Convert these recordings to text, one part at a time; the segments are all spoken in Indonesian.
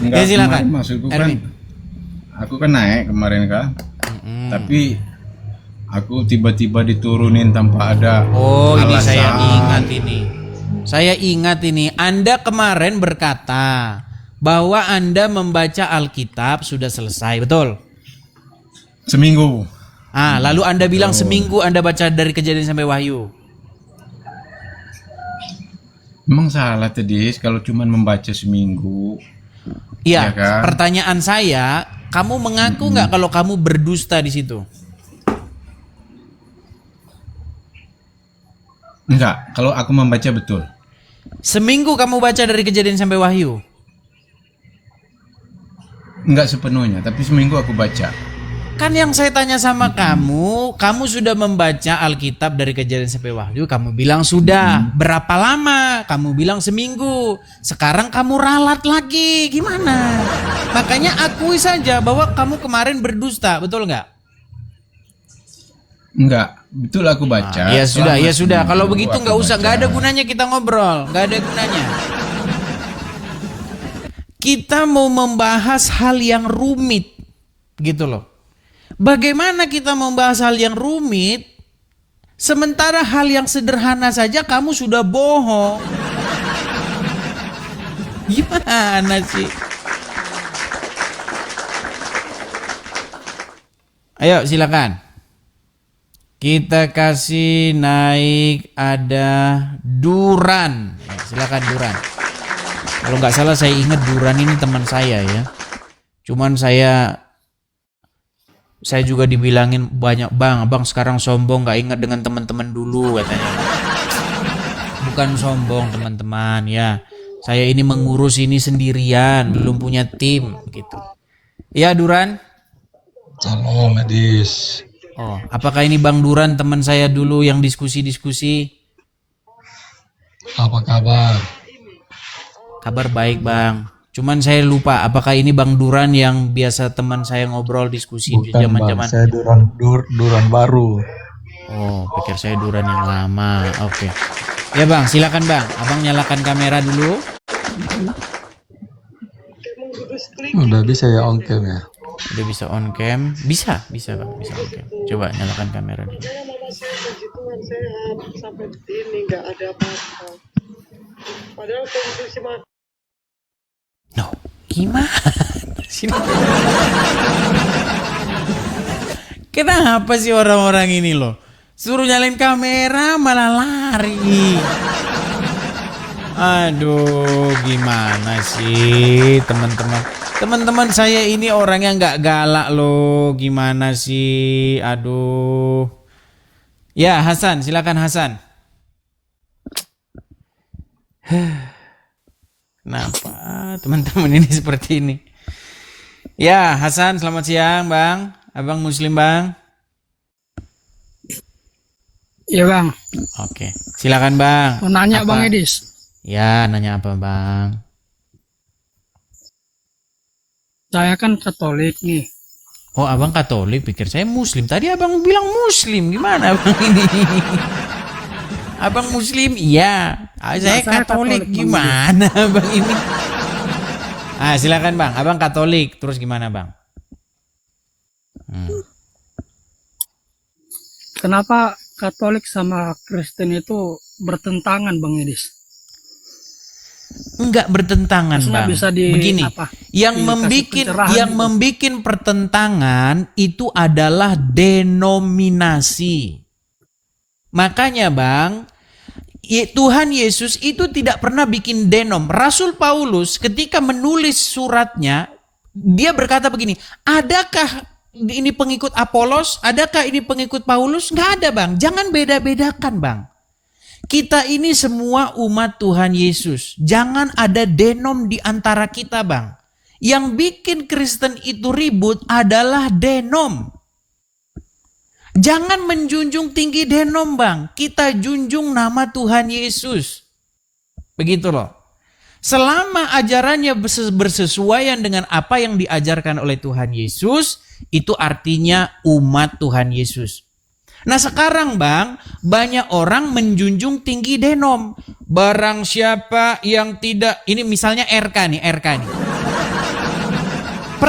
Enggak, Ya silakan. kemarin maksudku kan, Erwin. aku kan naik kemarin kak, tapi aku tiba-tiba diturunin tanpa ada Oh, ini alasan. saya ingat ini. Saya ingat ini. Anda kemarin berkata bahwa Anda membaca Alkitab sudah selesai, betul? Seminggu. Lalu Anda bilang seminggu Anda baca dari Kejadian sampai Wahyu. Emang salah tadi kalau cuma membaca seminggu. Iya, Ya kan? pertanyaan saya, kamu mengaku nggak kalau kamu berdusta di situ? Enggak, kalau aku membaca betul. Seminggu kamu baca dari Kejadian sampai Wahyu? Enggak sepenuhnya, tapi seminggu aku baca. Kan yang saya tanya sama kamu sudah membaca Alkitab dari Kejadian sampai Wahyu, kamu bilang sudah. Berapa lama? Kamu bilang seminggu. Sekarang kamu ralat lagi, gimana? Makanya akui saja bahwa kamu kemarin berdusta, betul nggak? Enggak, betul aku baca. Ya sudah, Selama ya sudah. seminggu Kalau begitu aku nggak usah, baca. nggak ada gunanya kita ngobrol, nggak ada gunanya. Kita mau membahas hal yang rumit, gitu loh. Bagaimana kita membahas hal yang rumit, sementara hal yang sederhana saja kamu sudah bohong? Gimana sih? Ayo silakan. Kita kasih naik ada Duran. Ya, silakan Duran. Kalau nggak salah saya ingat Duran ini teman saya ya. Cuman saya juga dibilangin banyak, abang sekarang sombong nggak ingat dengan teman-teman dulu katanya. Bukan sombong teman-teman ya. Saya ini mengurus ini sendirian, belum punya tim gitu. Ya Duran. Halo Medis. Oh, apakah ini Bang Duran teman saya dulu yang diskusi-diskusi? Apa kabar? Kabar baik Bang. Cuman saya lupa apakah ini Bang Duran yang biasa teman saya ngobrol diskusi Bukan zaman-zaman. Bang, saya Duran baru. Oh, pikir saya Duran yang lama. Oke. Ya Bang, silakan Bang. Abang nyalakan kamera dulu. Udah bisa ya on cam ya? Udah bisa on cam? Bisa Bang, bisa on cam. Coba nyalakan kamera dulu. Tuhan sehat sampai ini nggak ada apa-apa. Padahal kondisi No, gimana sih? Kenapa sih orang-orang ini loh? Suruh nyalain kamera malah lari. Aduh, gimana sih teman-teman? Teman-teman saya ini orang yang nggak galak loh. Gimana sih? Aduh. Ya Hasan, silakan Hasan. Kenapa teman-teman ini seperti ini? Ya Hasan, selamat siang Bang. Abang Muslim Bang. Iya Bang. Oke, silakan Bang. Mau nanya Apa? Bang Edis. Ya, nanya apa Bang? Saya kan Katolik nih. Oh, Abang Katolik, pikir saya Muslim. Tadi Abang bilang Muslim, gimana Abang ini? Abang Muslim, iya. Saya saya Katolik, Katolik, Bang. gimana Bang ini? Silakan Bang, Abang Katolik, terus gimana Bang? Kenapa Katolik sama Kristen itu bertentangan Bang Edis? Enggak bertentangan Maksudnya Bang. bisa di Begini, apa? yang Dikasih membikin pencerahan gitu. membikin pertentangan itu adalah denominasi. Makanya Bang, Tuhan Yesus itu tidak pernah bikin denom. Rasul Paulus ketika menulis suratnya, dia berkata begini, adakah ini pengikut Apolos? Adakah ini pengikut Paulus? Nggak ada Bang, jangan beda-bedakan Bang. Kita ini semua umat Tuhan Yesus. Jangan ada denom di antara kita Bang. Yang bikin Kristen itu ribut adalah denom. Jangan menjunjung tinggi denom Bang. Kita junjung nama Tuhan Yesus. Begitu loh. Selama ajarannya bersesuaian dengan apa yang diajarkan oleh Tuhan Yesus, itu artinya umat Tuhan Yesus. Nah sekarang Bang, banyak orang menjunjung tinggi denom. Barang siapa yang tidak, ini misalnya RK nih.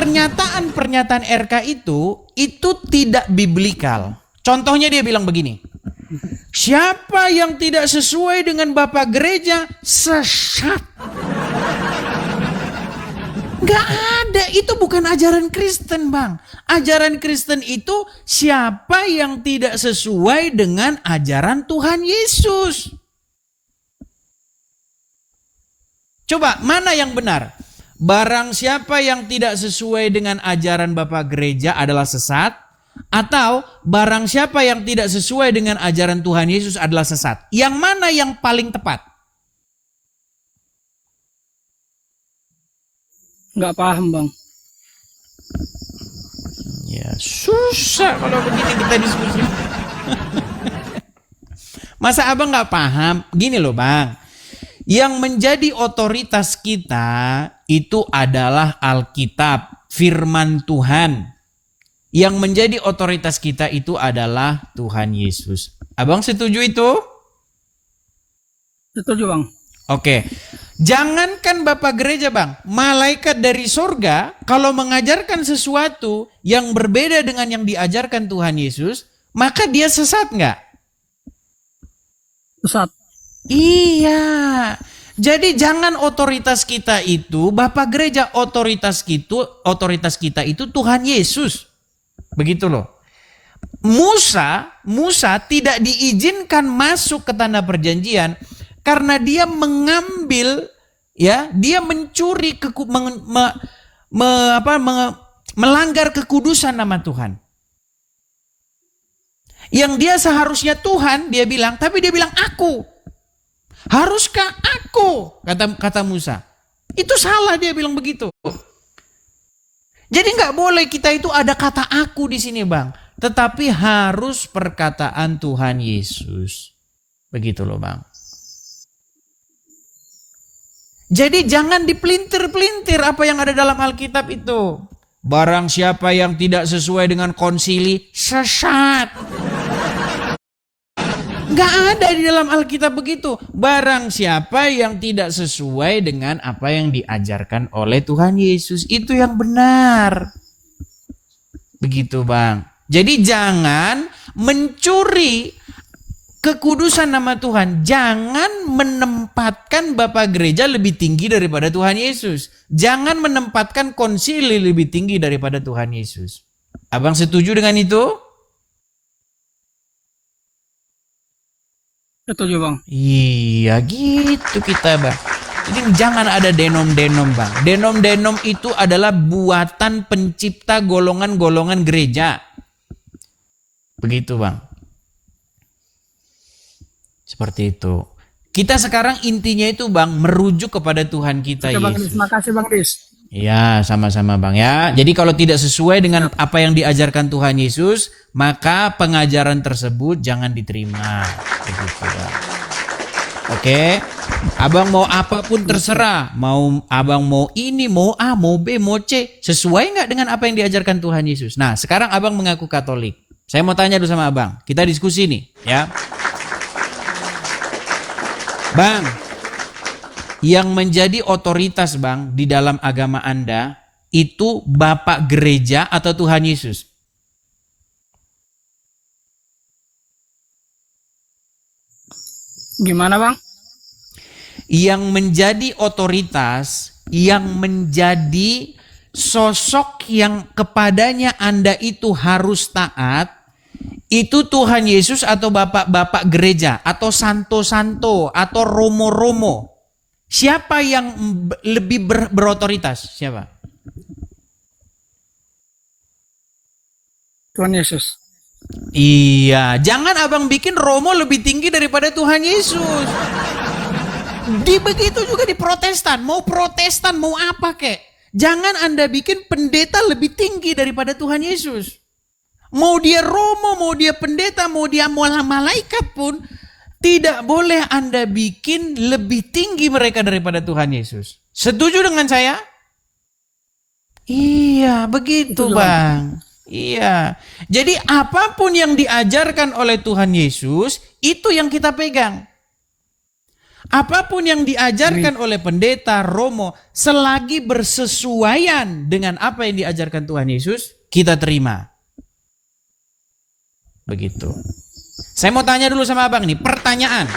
pernyataan-pernyataan RK itu tidak biblikal. Contohnya dia bilang begini, siapa yang tidak sesuai dengan Bapak Gereja sesat. Gak ada, itu bukan ajaran Kristen, Bang. Ajaran Kristen itu siapa yang tidak sesuai dengan ajaran Tuhan Yesus. Coba, mana yang benar? Barang siapa yang tidak sesuai dengan ajaran Bapak Gereja adalah sesat, atau barang siapa yang tidak sesuai dengan ajaran Tuhan Yesus adalah sesat. Yang mana yang paling tepat? Nggak paham, Bang. Ya susah kalau begini kita diskusi. Masa abang nggak paham? Gini loh bang, yang menjadi otoritas kita itu adalah Alkitab, firman Tuhan. Yang menjadi otoritas kita itu adalah Tuhan Yesus. Abang setuju itu? Setuju, Bang. Oke. Jangankan Bapak Gereja bang, malaikat dari sorga kalau mengajarkan sesuatu yang berbeda dengan yang diajarkan Tuhan Yesus, maka dia sesat nggak? Sesat. Iya. Jadi jangan otoritas kita itu, Bapak Gereja otoritas kita itu Tuhan Yesus. Begitu loh. Musa tidak diizinkan masuk ke tanah perjanjian karena dia mengambil, ya, dia mencuri, melanggar kekudusan nama Tuhan. Yang dia seharusnya Tuhan, dia bilang, tapi dia bilang aku. Haruskah aku? Kata Musa. Itu salah dia bilang begitu. Jadi nggak boleh kita itu ada kata aku di sini bang, tetapi harus perkataan Tuhan Yesus. Begitu loh bang. Jadi jangan dipelintir-pelintir apa yang ada dalam Alkitab itu. Barang siapa yang tidak sesuai dengan konsili, sesat. Gak ada di dalam Alkitab begitu. Barang siapa yang tidak sesuai dengan apa yang diajarkan oleh Tuhan Yesus, itu yang benar. Begitu bang. Jadi jangan mencuri kekudusan nama Tuhan. Jangan menempatkan Bapak Gereja lebih tinggi daripada Tuhan Yesus. Jangan menempatkan konsili lebih tinggi daripada Tuhan Yesus. Abang setuju dengan itu? Setuju, Bang. Iya gitu kita bang. Jadi jangan ada denom-denom bang. Denom-denom itu adalah buatan pencipta golongan-golongan gereja. Begitu bang. Seperti itu. Kita sekarang intinya itu bang, merujuk kepada Tuhan kita Oke, Bang Yesus. Dis. Makasih Bang Dis. Ya, sama-sama bang ya. Jadi kalau tidak sesuai dengan apa yang diajarkan Tuhan Yesus, maka pengajaran tersebut jangan diterima. Begitu bang. Oke, abang mau apapun terserah. Abang mau ini, mau A, mau B, mau C. Sesuai nggak dengan apa yang diajarkan Tuhan Yesus? Nah, sekarang abang mengaku Katolik. Saya mau tanya dulu sama abang. Kita diskusi nih, ya. Bang, yang menjadi otoritas bang di dalam agama Anda itu Bapak Gereja atau Tuhan Yesus? Gimana Bang? Yang menjadi otoritas, yang menjadi sosok yang kepadanya Anda itu harus taat, itu Tuhan Yesus atau Bapak-Bapak Gereja atau Santo-Santo atau Romo-Romo? Siapa yang lebih berotoritas? Siapa? Tuhan Yesus. Iya, jangan abang bikin Romo lebih tinggi daripada Tuhan Yesus. Begitu juga di Protestan, mau apa kek. Jangan Anda bikin pendeta lebih tinggi daripada Tuhan Yesus. Mau dia Romo, mau dia pendeta, mau dia malaikat pun, tidak boleh Anda bikin lebih tinggi mereka daripada Tuhan Yesus. Setuju dengan saya? Iya, begitu bang. Iya. Jadi apapun yang diajarkan oleh Tuhan Yesus, itu yang kita pegang. Apapun yang diajarkan oleh pendeta, romo, selagi bersesuaian dengan apa yang diajarkan Tuhan Yesus, kita terima. Begitu. Saya mau tanya dulu sama abang nih, pertanyaan.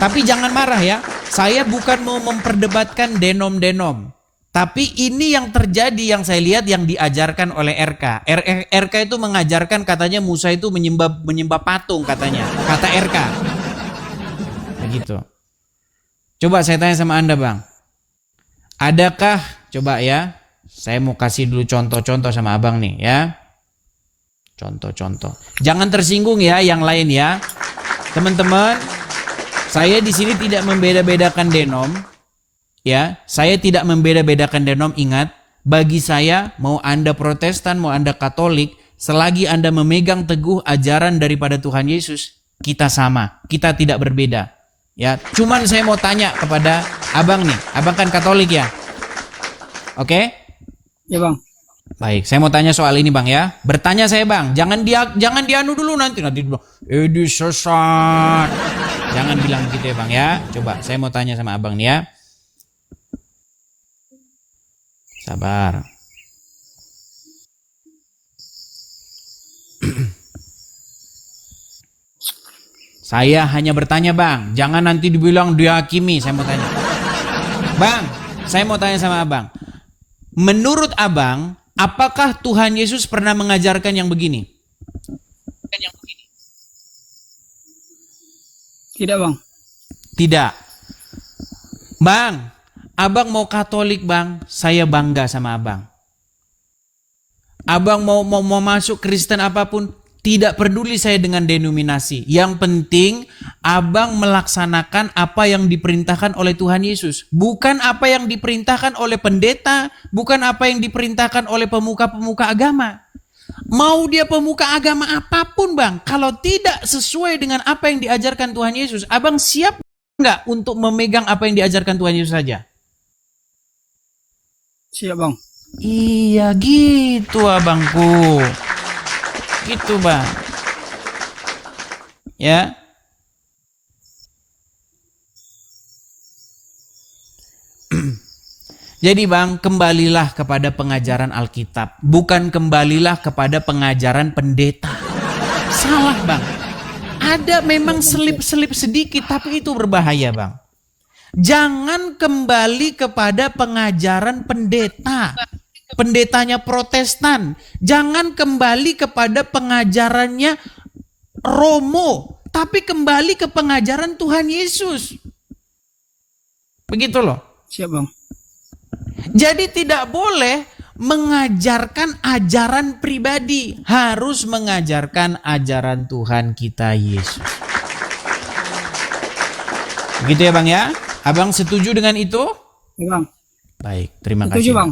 Tapi jangan marah ya. Saya bukan mau memperdebatkan denom-denom. Tapi ini yang terjadi, yang saya lihat yang diajarkan oleh RK. RK itu mengajarkan katanya Musa itu menyembah patung katanya. Kata RK. Begitu. Coba saya tanya sama Anda bang. Adakah, coba ya. Saya mau kasih dulu contoh-contoh sama abang nih ya. Contoh-contoh. Jangan tersinggung ya yang lain ya. Teman-teman, saya di sini tidak membeda-bedakan denom. Ya, saya tidak membeda-bedakan denom. Ingat, bagi saya mau Anda Protestan, mau Anda Katolik, selagi Anda memegang teguh ajaran daripada Tuhan Yesus, kita sama, kita tidak berbeda. Ya, cuman saya mau tanya kepada abang nih, abang kan Katolik ya, oke? Ya bang. Baik, saya mau tanya soal ini bang ya. Bertanya saya bang, jangan dianu dulu nanti bilang, di sesat. Jangan bilang begitu ya bang ya. Coba saya mau tanya sama abang nih ya. Sabar. Saya hanya bertanya bang, jangan nanti dibilang dihakimi. Saya mau tanya. Bang, saya mau tanya sama abang. Menurut abang, apakah Tuhan Yesus pernah mengajarkan yang begini? Tidak bang. Tidak. Bang, abang mau Katolik bang, saya bangga sama abang. Abang mau masuk Kristen apapun, tidak peduli saya dengan denominasi. Yang penting abang melaksanakan apa yang diperintahkan oleh Tuhan Yesus. Bukan apa yang diperintahkan oleh pendeta, bukan apa yang diperintahkan oleh pemuka-pemuka agama. Mau dia pemuka agama apapun bang, kalau tidak sesuai dengan apa yang diajarkan Tuhan Yesus, abang siap nggak untuk memegang apa yang diajarkan Tuhan Yesus saja? Siap bang. Iya gitu abangku. Gitu bang. Ya. Jadi bang, kembalilah kepada pengajaran Alkitab. Bukan kembalilah kepada pengajaran pendeta. Salah bang. Ada memang selip-selip sedikit, tapi itu berbahaya bang. Jangan kembali kepada pengajaran pendeta. Pendetanya Protestan. Jangan kembali kepada pengajarannya Romo. Tapi kembali ke pengajaran Tuhan Yesus. Begitu loh. Siap bang. Jadi tidak boleh mengajarkan ajaran pribadi. Harus mengajarkan ajaran Tuhan kita Yesus. Begitu ya bang ya? Abang setuju dengan itu? Ya, bang. Baik, terima kasih. Setuju bang.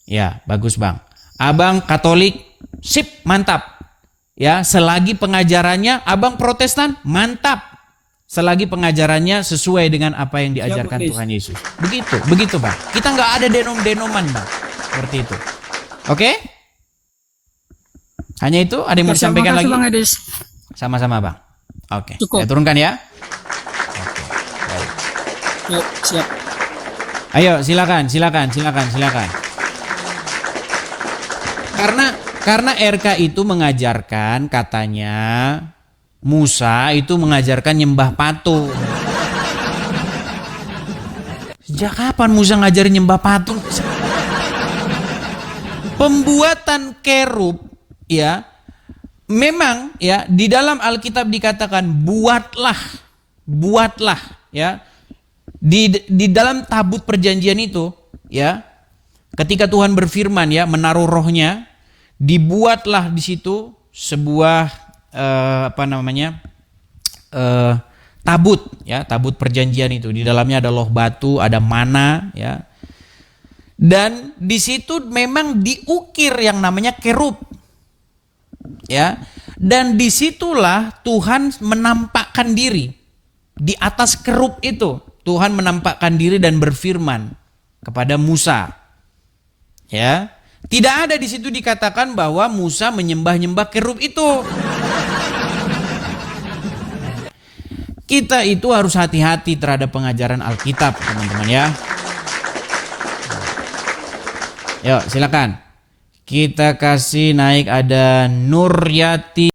Ya, bagus bang. Abang Katolik, sip, mantap. Ya, selagi pengajarannya, abang Protestan, mantap. Selagi pengajarannya sesuai dengan apa yang diajarkan Ya, Tuhan Yesus. Begitu bang. Kita nggak ada denom-denoman bang. Seperti itu. Oke? Hanya itu, ada yang mau disampaikan lagi? Bang Edis. Sama-sama bang. Oke, Cukup. saya turunkan ya. Oke, baik. Ya, siap. Ayo, silakan. Karena RK itu mengajarkan katanya Musa itu mengajarkan nyembah patung. Sejak kapan Musa ngajarin nyembah patung? Pembuatan kerub ya. Memang ya di dalam Alkitab dikatakan buatlah ya. Di dalam tabut perjanjian itu ya. Ketika Tuhan berfirman ya, menaruh rohnya, dibuatlah di situ sebuah tabut ya, tabut perjanjian itu. Di dalamnya ada loh batu, ada mana ya. Dan di situ memang diukir yang namanya kerub. Ya. Dan disitulah Tuhan menampakkan diri. Di atas kerub itu Tuhan menampakkan diri dan berfirman kepada Musa. Ya, tidak ada di situ dikatakan bahwa Musa menyembah-nyembah kerub itu. Kita itu harus hati-hati terhadap pengajaran Alkitab, teman-teman ya. Yuk, silakan. Kita kasih naik ada Nuryati.